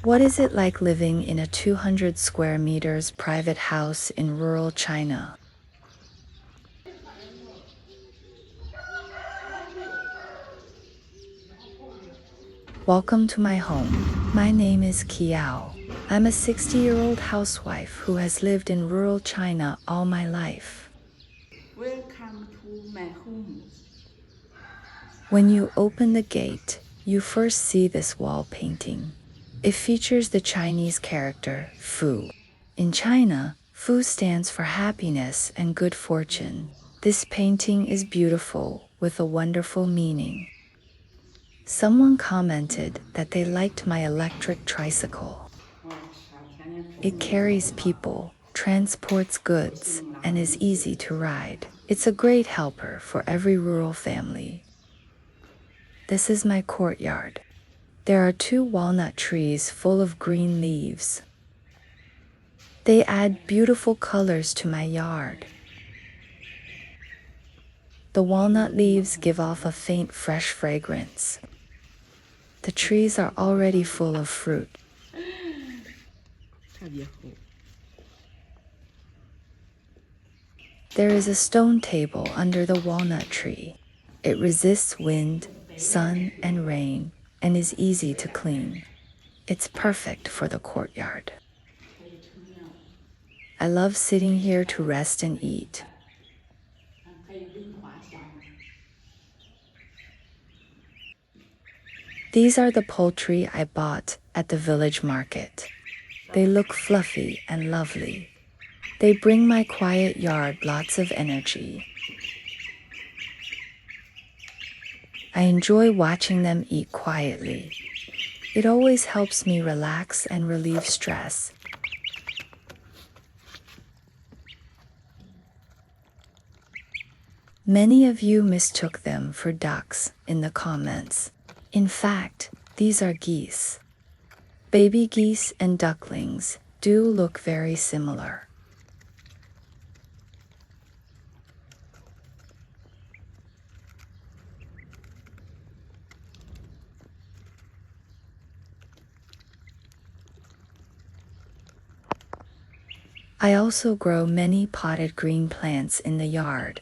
What is it like living in a 200 square meters private house in rural China? Welcome to my home. My name is Qiao. I'm a 60-year-old housewife who has lived in rural China all my life. Welcome to my home. When you open the gate, you first see this wall painting. It features the Chinese character Fu. In China, Fu stands for happiness and good fortune. This painting is beautiful with a wonderful meaning. Someone commented that they liked my electric tricycle. It carries people, transports goods, and is easy to ride. It's a great helper for every rural family. This is my courtyard. There are 2 walnut trees full of green leaves. They add beautiful colors to my yard. The walnut leaves give off a faint fresh fragrance. The trees are already full of fruit. There is a stone table under the walnut tree. It resists wind, sun, and rain, and is easy to clean. It's perfect for the courtyard. I love sitting here to rest and eat. These are the poultry I bought at the village market. They look fluffy and lovely. They bring my quiet yard lots of energy. I enjoy watching them eat quietly. It always helps me relax and relieve stress. Many of you mistook them for ducks in the comments. In fact, these are geese. Baby geese and ducklings do look very similar. I also grow many potted green plants in the yard.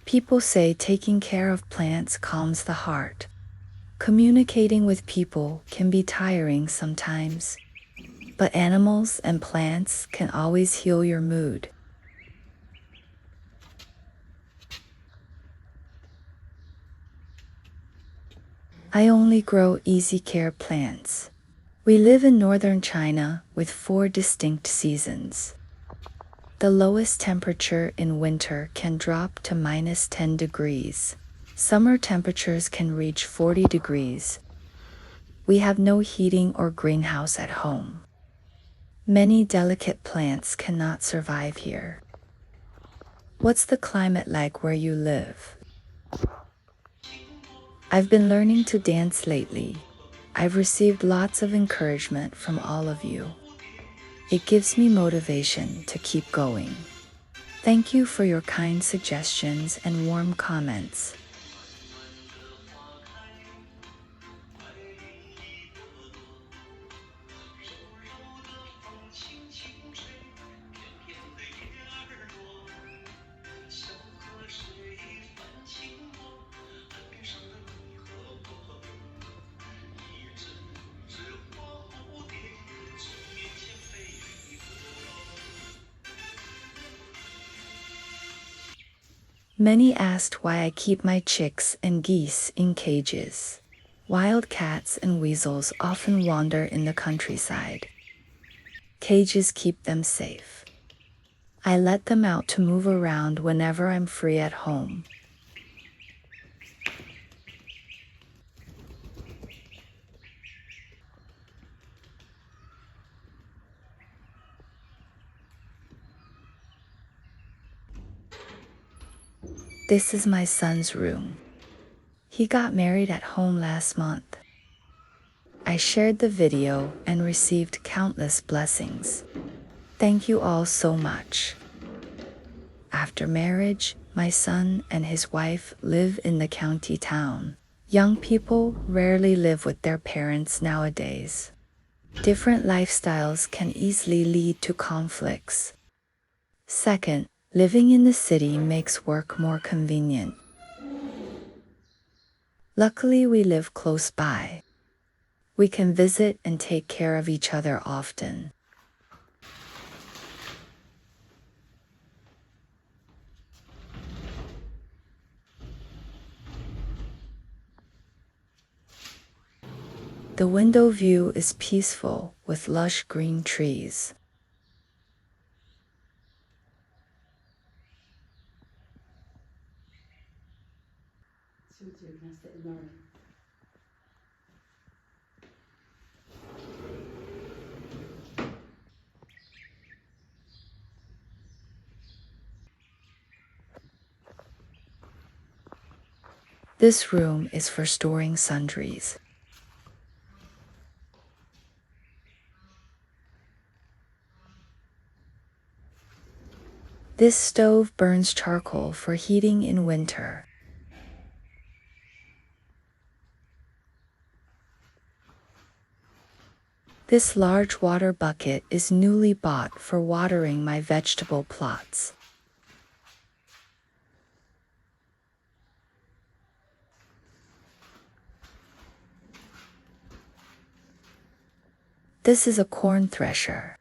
People say taking care of plants calms the heart. Communicating with people can be tiring sometimes, but animals and plants can always heal your mood. I only grow easy care plants. We live in northern China with 4 distinct seasons. The lowest temperature in winter can drop to -10 degrees. Summer temperatures can reach 40 degrees. We have no heating or greenhouse at home. Many delicate plants cannot survive here. What's the climate like where you live? I've been learning to dance lately. I've received lots of encouragement from all of you. It gives me motivation to keep going. Thank you for your kind suggestions and warm comments. Many asked why I keep my chicks and geese in cages. Wild cats and weasels often wander in the countryside. Cages keep them safe. I let them out to move around whenever I'm free at home. This is my son's room. He got married at home last month. I shared the video and received countless blessings. Thank you all so much. After marriage, my son and his wife live in the county town. Young people rarely live with their parents nowadays. Different lifestyles can easily lead to conflicts. Second, living in the city makes work more convenient. Luckily, we live close by. We can visit and take care of each other often. The window view is peaceful with lush green trees. This room is for storing sundries. This stove burns charcoal for heating in winter. This large water bucket is newly bought for watering my vegetable plots. This is a corn thresher.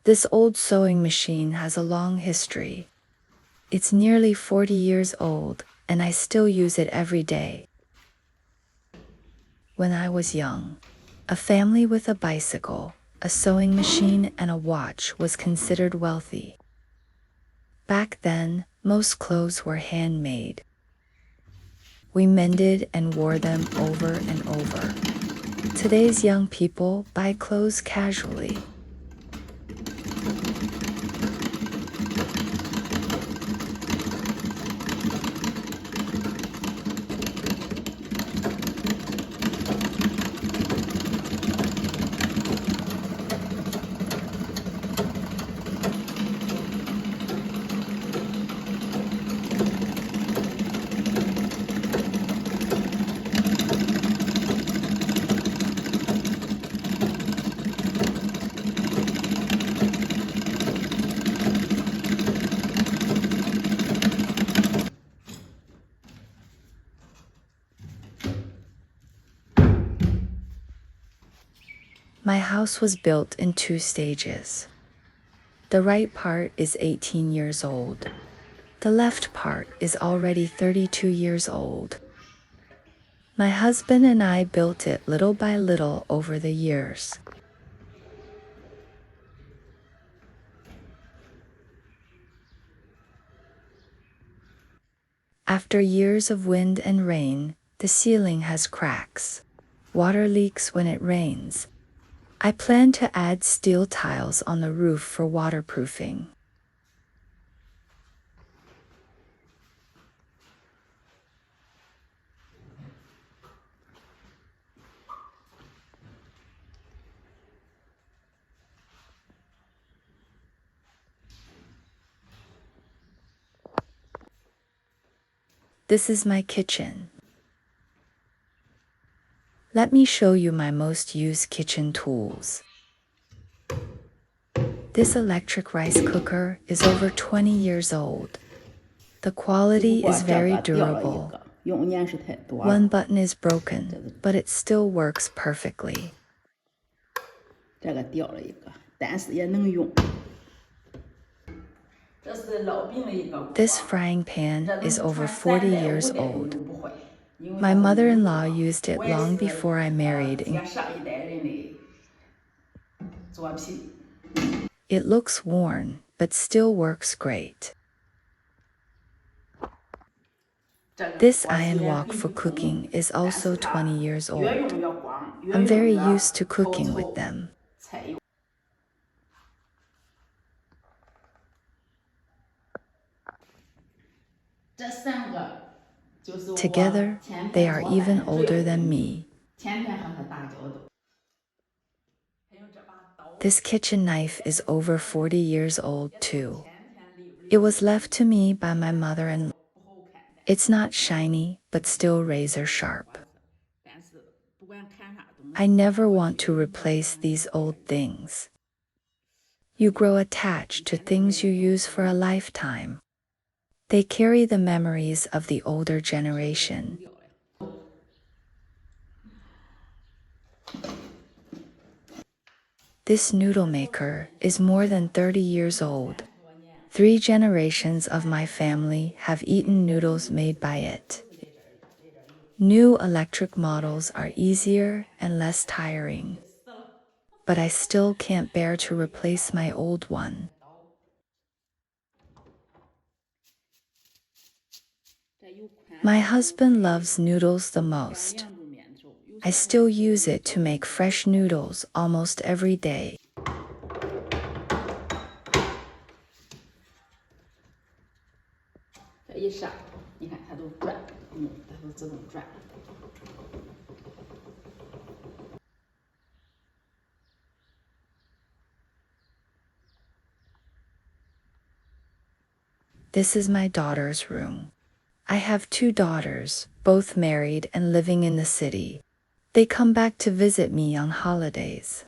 This old sewing machine has a long history. It's nearly 40 years old, and I still use it every day. When I was young, a family with a bicycle, a sewing machine, and a watch was considered wealthy. Back then, most clothes were handmade. We mended and wore them over and over. Today's young people buy clothes casually. My house was built in 2 stages. The right part is 18 years old. The left part is already 32 years old. My husband and I built it little by little over the years. After years of wind and rain, the ceiling has cracks. Water leaks when it rains. I plan to add steel tiles on the roof for waterproofing. This is my kitchen. Let me show you my most used kitchen tools. This electric rice cooker is over 20 years old. The quality is very durable. One button is broken, but it still works perfectly. This frying pan is over 40 years old. My mother-in-law used it long before I married. It looks worn, but still works great. This iron wok for cooking is also 20 years old. I'm very used to cooking with them. Together, they are even older than me. This kitchen knife is over 40 years old too. It was left to me by my mother-in-law. It's not shiny, but still razor sharp. 但是不管看啥东西， I never want to replace these old things. You grow attached to things you use for a lifetime. They carry the memories of the older generation. This noodle maker is more than 30 years old. 3 generations of my family have eaten noodles made by it. New electric models are easier and less tiring, but I still can't bear to replace my old one. My husband loves noodles the most. I still use it to make fresh noodles almost every day. 这一上，你看它都转，它都自动转。This is my daughter's room. I have 2 daughters, both married and living in the city. They come back to visit me on holidays.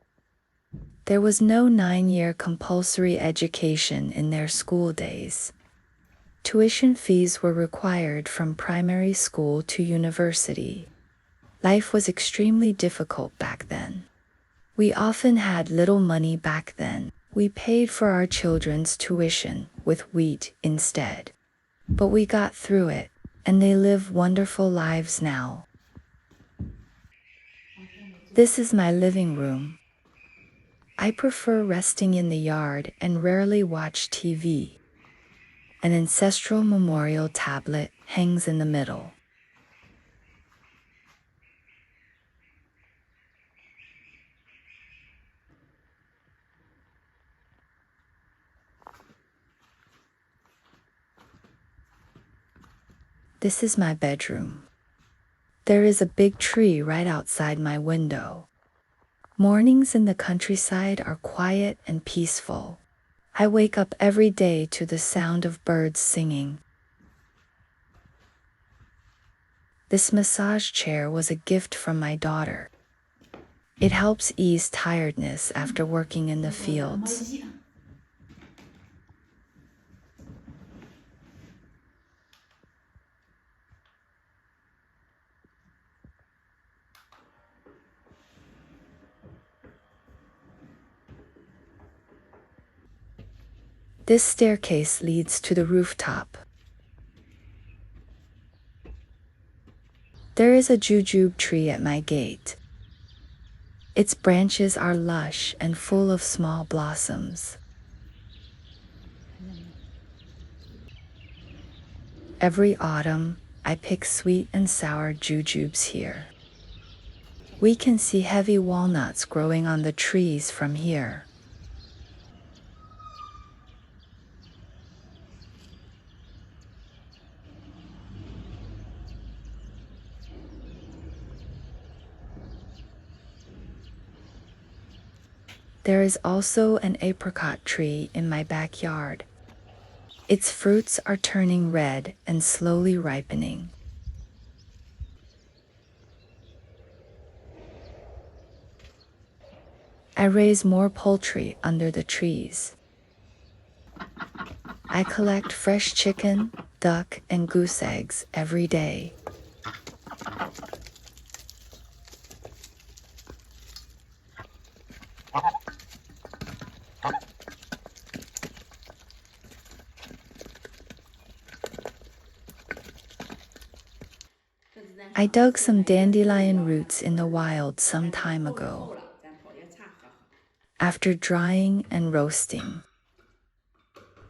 There was no 9-year compulsory education in their school days. Tuition fees were required from primary school to university. Life was extremely difficult back then. We often had little money back then. We paid for our children's tuition with wheat instead. But we got through it, and they live wonderful lives now. This is my living room. I prefer resting in the yard and rarely watch TV. An ancestral memorial tablet hangs in the middle. This is my bedroom. There is a big tree right outside my window. Mornings in the countryside are quiet and peaceful. I wake up every day to the sound of birds singing. This massage chair was a gift from my daughter. It helps ease tiredness after working in the fields. This staircase leads to the rooftop. There is a jujube tree at my gate. Its branches are lush and full of small blossoms. Every autumn, I pick sweet and sour jujubes here. We can see heavy walnuts growing on the trees from here. There is also an apricot tree in my backyard. Its fruits are turning red and slowly ripening. I raise more poultry under the trees. I collect fresh chicken, duck, and goose eggs every day. I dug some dandelion roots in the wild some time ago. After drying and roasting,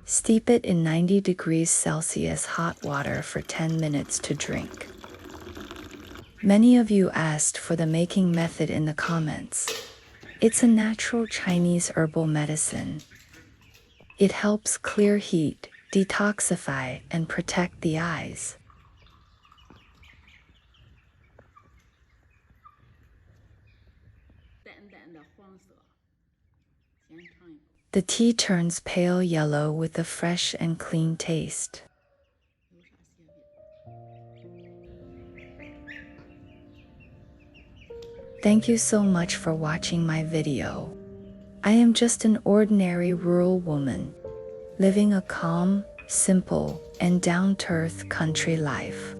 steep it in 90 degrees Celsius hot water for 10 minutes to drink. Many of you asked for the making method in the comments. It's a natural Chinese herbal medicine. It helps clear heat, detoxify, and protect the eyes. The tea turns pale yellow with a fresh and clean taste. Thank you so much for watching my video. I am just an ordinary rural woman, living a calm, simple, and down-to-earth country life.